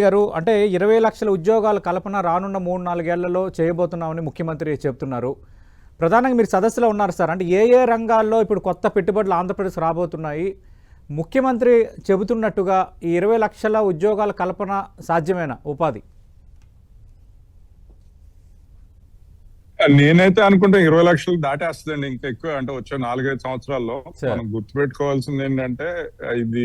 గారు అంటే 20 లక్షల ఉద్యోగాల కల్పన రానున్న 3-4 ఏళ్లలో చేయబోతున్నామని ముఖ్యమంత్రి చెప్తున్నారు. ప్రధానంగా మీరు సదస్సులో ఉన్నారు సార్. అంటే ఏ రంగాల్లో ఇప్పుడు కొత్త పెట్టుబడులు ఆంధ్రప్రదేశ్ రాబోతున్నాయి? ముఖ్యమంత్రి చెబుతున్నట్టుగా ఈ 20 లక్షల ఉద్యోగాల కల్పన సాధ్యమేనా ఉపాధి? నేనైతే అనుకుంటే 20 లక్షలు దాటేస్తుందండి. ఇంకా ఎక్కువ అంటే వచ్చే 4-5 సంవత్సరాల్లో. మనం గుర్తుపెట్టుకోవాల్సింది ఏంటంటే ఇది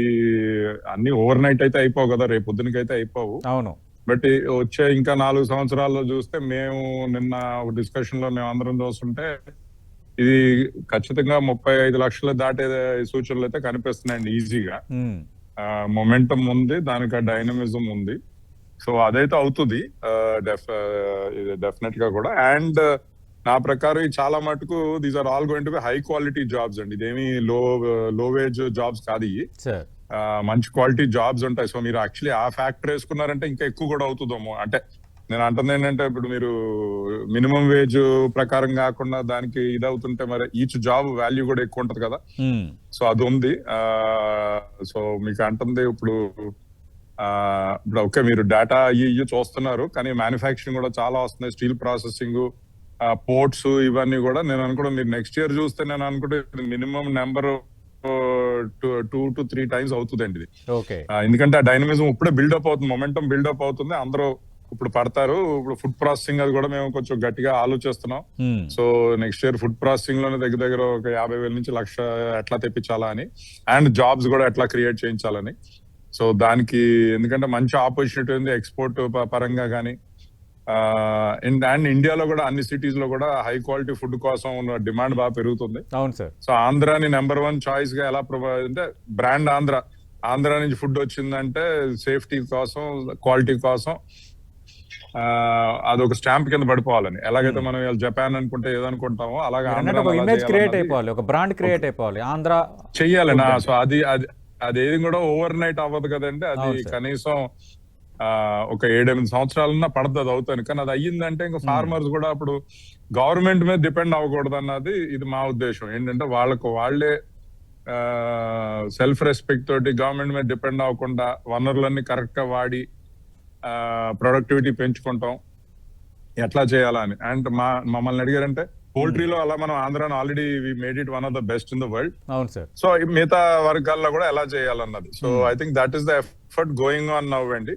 అన్ని ఓవర్ నైట్ అయితే అయిపోవు కదా, రేపు పొద్దునకైతే అయిపోవు. అవును. బట్ వచ్చే ఇంకా 4 సంవత్సరాల్లో చూస్తే మేము నిన్న డిస్కషన్ లో మేము అందరం చూస్తుంటే ఇది ఖచ్చితంగా 35 లక్షలు దాటే సూచనలు అయితే కనిపిస్తున్నాయండి ఈజీగా. మొమెంటం ఉంది, దానికి డైనమిజం ఉంది. సో అదైతే అవుతుంది డెఫినెట్ గా కూడా. అండ్ నా ప్రకారం చాలా మటుకు these are all going to be high quality jobs అండి. ఇదేమి లో వేజ్ జాబ్స్ కాదు ఇవి. మంచి క్వాలిటీ జాబ్స్ ఉంటాయి. సో మీరు యాక్చువల్లీ ఆ ఫ్యాక్టర్ వేసుకున్నారంటే ఇంకా ఎక్కువ కూడా అవుతుందేమో. అంటే నేను అంటుంది ఏంటంటే ఇప్పుడు మీరు మినిమం వేజ్ ప్రకారం కాకుండా దానికి ఇది అవుతుంటే మరి ఈచ్ జాబ్ వాల్యూ కూడా ఎక్కువ ఉంటది కదా. సో అది ఉంది. సో మీకు అంటుంది ఇప్పుడు ఓకే మీరు డేటా ఇవి చూస్తున్నారు, కానీ మ్యానుఫ్యాక్చరింగ్ కూడా చాలా వస్తున్నాయి. స్టీల్ ప్రాసెసింగ్, పోర్ట్స్, ఇవన్నీ కూడా నేను అనుకుంటా మీరు నెక్స్ట్ ఇయర్ చూస్తే నేను అనుకుంటే మినిమం నెంబర్ 2 to 3 times అవుతుందండి ఇది. ఎందుకంటే ఆ డైనమిజం ఇప్పుడే బిల్డప్ అవుతుంది, మొమెంటం బిల్డప్ అవుతుంది. అందరూ ఇప్పుడు పడతారు. ఇప్పుడు ఫుడ్ ప్రాసెసింగ్ అది కూడా మేము కొంచెం గట్టిగా ఆలోచిస్తున్నాం. So next year food processing లోనే దగ్గర ఒక 50,000 నుంచి 1,00,000 ఎట్లా తెప్పించాలా అని, అండ్ జాబ్స్ కూడా ఎట్లా క్రియేట్ చేయించాలని. సో దానికి ఎందుకంటే మంచి ఆపర్చునిటీ ఉంది ఎక్స్పోర్ట్ పరంగా కానీ. అండ్ ఇండియాలో కూడా అన్ని సిటీస్ లో కూడా హై క్వాలిటీ ఫుడ్ కోసం డిమాండ్ బాగా పెరుగుతుంది. అవును సార్. సో ఆంధ్రాని నెంబర్ 1 చాయిస్ గా ఎలా ప్రొవైడ్ అంటే బ్రాండ్ ఆంధ్ర నుంచి ఫుడ్ వచ్చిందంటే సేఫ్టీ కోసం, క్వాలిటీ కోసం అదొక స్టాంప్ కింద పడిపోవాలని. ఎలాగైతే మనం జపాన్ అనుకుంటే ఏదనుకుంటామో అలాగే ఇమేజ్ క్రియేట్ అయిపోవాలి, ఒక బ్రాండ్ క్రియేట్ అయిపోవాలి, ఆంధ్ర చెయ్యాలి. సో అదేది కూడా ఓవర్ నైట్ అవ్వదు కదండి. అది కనీసం ఒక 7-8 సంవత్సరాలన్నా పడుతుంది, అది అవుతాను. కానీ అది అయ్యిందంటే ఇంకా ఫార్మర్స్ కూడా అప్పుడు గవర్నమెంట్ మీద డిపెండ్ అవ్వకూడదు అన్నది ఇది మా ఉద్దేశం. ఏంటంటే వాళ్ళే సెల్ఫ్ రెస్పెక్ట్ తోటి గవర్నమెంట్ మీద డిపెండ్ అవ్వకుండా వనరులన్నీ కరెక్ట్ గా వాడి ప్రొడక్టివిటీ పెంచుకుంటాం ఎట్లా చేయాలా అని. అండ్ మమ్మల్ని అడిగారంటే పోల్ట్రీలో అలా మనం ఆంధ్రాను already we made it one of the best in the world. అవును సార్. సో మిగతా వర్గాల్లో కూడా ఎలా చేయాలన్నది. So I think that is the effort going on now అండి.